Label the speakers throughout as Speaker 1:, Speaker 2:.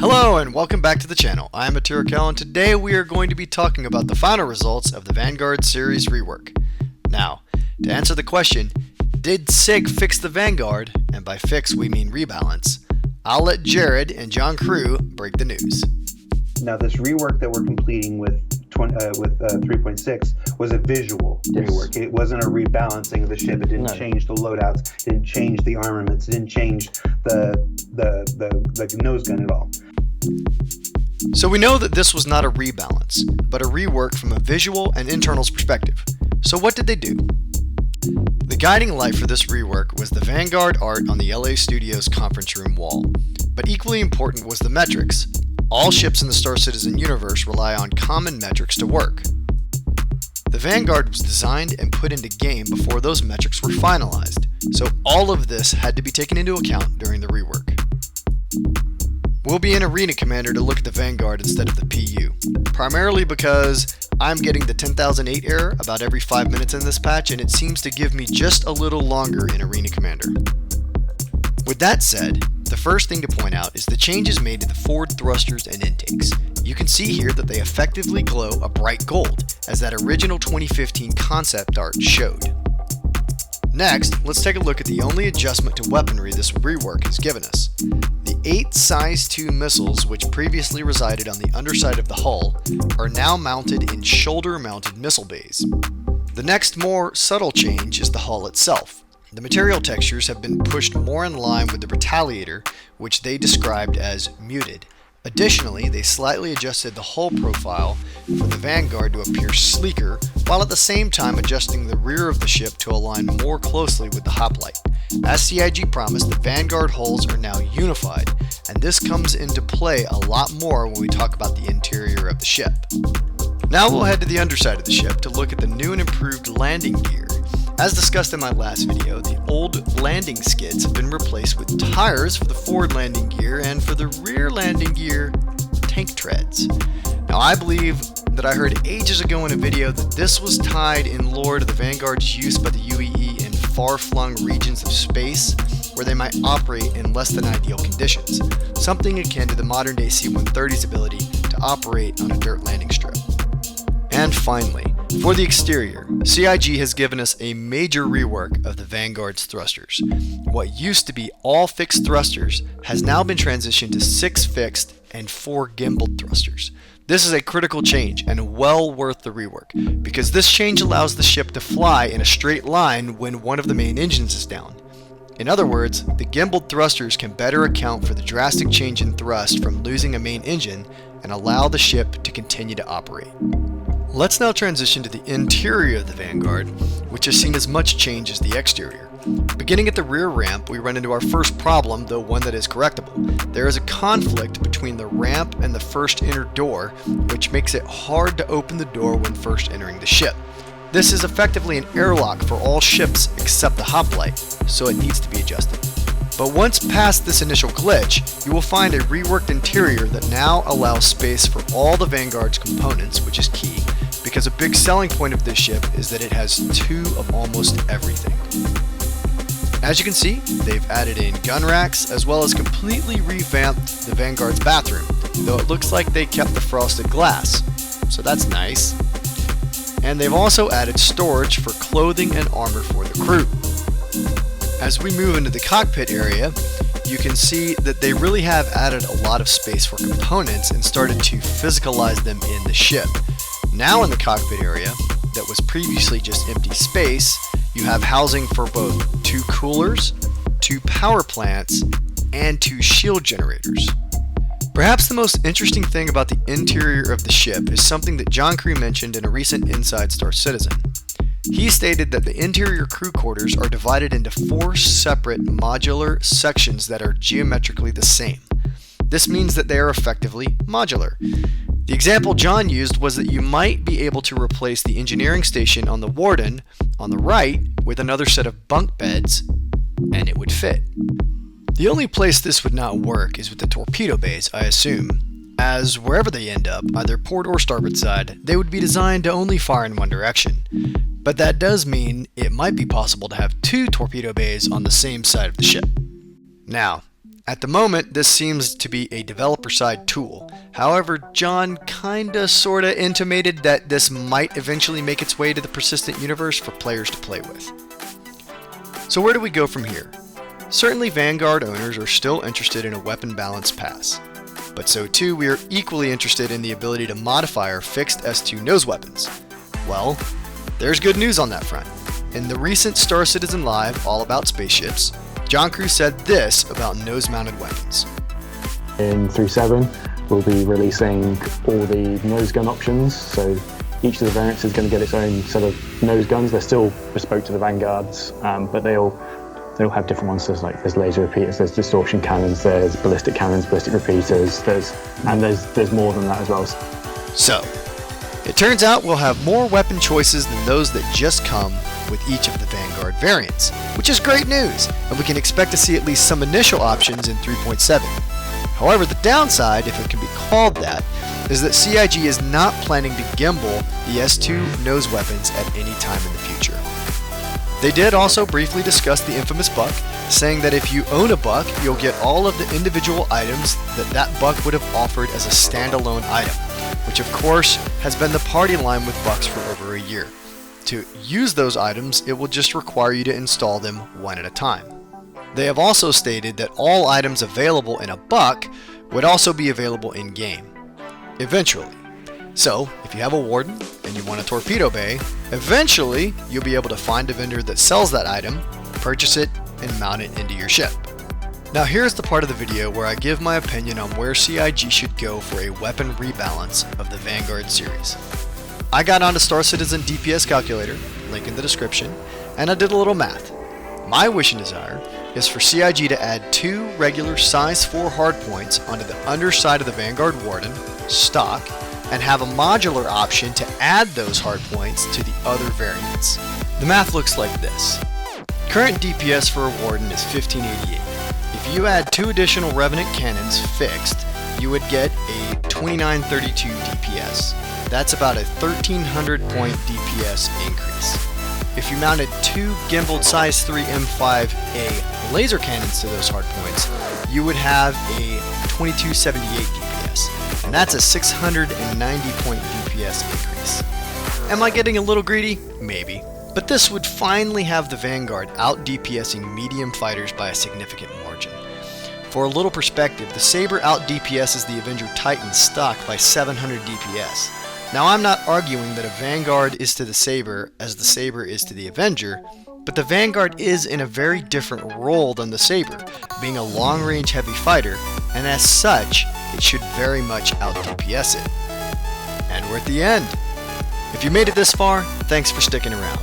Speaker 1: Hello and welcome back to the channel. I am attira.kell and today we are going to be talking about the final results of the Vanguard series rework. Now, to answer the question, did CIG fix the Vanguard? And by fix we mean rebalance. I'll let Jared and John Crew break the news.
Speaker 2: Now this rework that we're completing with 3.6 was a visual rework. It wasn't a rebalancing of the ship. It didn't change the loadouts. It didn't change the armaments. It didn't change the nose gun at all.
Speaker 1: So we know that this was not a rebalance, but a rework from a visual and internals perspective. So what did they do? The guiding light for this rework was the Vanguard art on the LA Studios conference room wall. But equally important was the metrics. All ships in the Star Citizen universe rely on common metrics to work. The Vanguard was designed and put into game before those metrics were finalized, so all of this had to be taken into account during the rework. We'll be in Arena Commander to look at the Vanguard instead of the PU, primarily because I'm getting the 10,008 error about every 5 minutes in this patch and it seems to give me just a little longer in Arena Commander. With that said, the first thing to point out is the changes made to the forward thrusters and intakes. You can see here that they effectively glow a bright gold, as that original 2015 concept art showed. Next, let's take a look at the only adjustment to weaponry this rework has given us. The 8 size 2 missiles which previously resided on the underside of the hull are now mounted in shoulder-mounted missile bays. The next more subtle change is the hull itself. The material textures have been pushed more in line with the Retaliator, which they described as muted. Additionally, they slightly adjusted the hull profile for the Vanguard to appear sleeker, while at the same time adjusting the rear of the ship to align more closely with the hoplite. As CIG promised, the Vanguard hulls are now unified, and this comes into play a lot more when we talk about the interior of the ship. Now we'll head to the underside of the ship to look at the new and improved landing gear. As discussed in my last video, the old landing skids have been replaced with tires for the forward landing gear and for the rear landing gear, tank treads. Now I believe that I heard ages ago in a video that this was tied in lore to the Vanguard's use by the UEE in far-flung regions of space where they might operate in less than ideal conditions, something akin to the modern-day C-130's ability to operate on a dirt landing strip. And finally, for the exterior, CIG has given us a major rework of the Vanguard's thrusters. What used to be all fixed thrusters has now been transitioned to 6 fixed and 4 gimbaled thrusters. This is a critical change and well worth the rework, because this change allows the ship to fly in a straight line when one of the main engines is down. In other words, the gimbaled thrusters can better account for the drastic change in thrust from losing a main engine and allow the ship to continue to operate. Let's now transition to the interior of the Vanguard, which has seen as much change as the exterior. Beginning at the rear ramp, we run into our first problem, though one that is correctable. There is a conflict between the ramp and the first inner door, which makes it hard to open the door when first entering the ship. This is effectively an airlock for all ships except the hoplite, so it needs to be adjusted. But once past this initial glitch, you will find a reworked interior that now allows space for all the Vanguard's components, which is key, because a big selling point of this ship is that it has 2 of almost everything. As you can see, they've added in gun racks, as well as completely revamped the Vanguard's bathroom, though it looks like they kept the frosted glass, so that's nice. And they've also added storage for clothing and armor for the crew. As we move into the cockpit area, you can see that they really have added a lot of space for components and started to physicalize them in the ship. Now in the cockpit area, that was previously just empty space, you have housing for both 2 coolers, 2 power plants, and 2 shield generators. Perhaps the most interesting thing about the interior of the ship is something that John Crew mentioned in a recent Inside Star Citizen. He stated that the interior crew quarters are divided into 4 separate modular sections that are geometrically the same. This means that they are effectively modular. The example John used was that you might be able to replace the engineering station on the Warden on the right with another set of bunk beds, and it would fit. The only place this would not work is with the torpedo bays, I assume, as wherever they end up, either port or starboard side, they would be designed to only fire in one direction. But that does mean it might be possible to have 2 torpedo bays on the same side of the ship. Now, At the moment, this seems to be a developer-side tool. However, John kinda sorta intimated that this might eventually make its way to the persistent universe for players to play with. So where do we go from here? Certainly Vanguard owners are still interested in a weapon balance pass, but so too we are equally interested in the ability to modify our fixed S2 nose weapons. Well, there's good news on that front. In the recent Star Citizen Live All About Spaceships, John Crew said this about nose-mounted weapons.
Speaker 3: In 3.7, we'll be releasing all the nose gun options, so each of the variants is going to get its own set of nose guns. They're still bespoke to the Vanguards, but they all have different ones. There's laser repeaters, there's distortion cannons, there's ballistic cannons, ballistic repeaters, there's more than that as well.
Speaker 1: So, it turns out we'll have more weapon choices than those that just come with each of the Vanguard variants, which is great news, and we can expect to see at least some initial options in 3.7. However, the downside, if it can be called that, is that CIG is not planning to gimbal the S2 nose weapons at any time in the future. They did also briefly discuss the infamous buck, saying that if you own a buck, you'll get all of the individual items that buck would have offered as a standalone item, which of course has been the party line with bucks for over a year. To use those items, it will just require you to install them one at a time. They have also stated that all items available in a buck would also be available in-game, eventually. So, if you have a Warden and you want a torpedo bay, eventually you'll be able to find a vendor that sells that item, purchase it, and mount it into your ship. Now here's the part of the video where I give my opinion on where CIG should go for a weapon rebalance of the Vanguard series. I got onto Star Citizen DPS calculator, link in the description, and I did a little math. My wish and desire is for CIG to add 2 regular size 4 hardpoints onto the underside of the Vanguard Warden, stock, and have a modular option to add those hardpoints to the other variants. The math looks like this. Current DPS for a Warden is 1588. If you add 2 additional Revenant cannons fixed, you would get a 2932 DPS. That's about a 1300 point DPS increase. If you mounted 2 gimbaled size 3 M5A laser cannons to those hardpoints, you would have a 2278 DPS, and that's a 690 point DPS increase. Am I getting a little greedy? Maybe. But this would finally have the Vanguard out DPSing medium fighters by a significant margin. For a little perspective, the Saber out DPSs the Avenger Titan stock by 700 DPS. Now I'm not arguing that a Vanguard is to the Saber as the Saber is to the Avenger, but the Vanguard is in a very different role than the Saber, being a long-range heavy fighter, and as such, it should very much out DPS it. And we're at the end. If you made it this far, thanks for sticking around.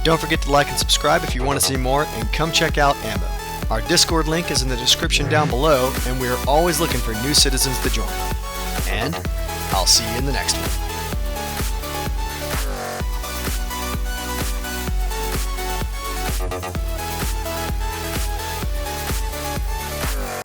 Speaker 1: Don't forget to like and subscribe if you want to see more, and come check out a.m.m.o. Our Discord link is in the description down below, and we are always looking for new citizens to join. And I'll see you in the next one.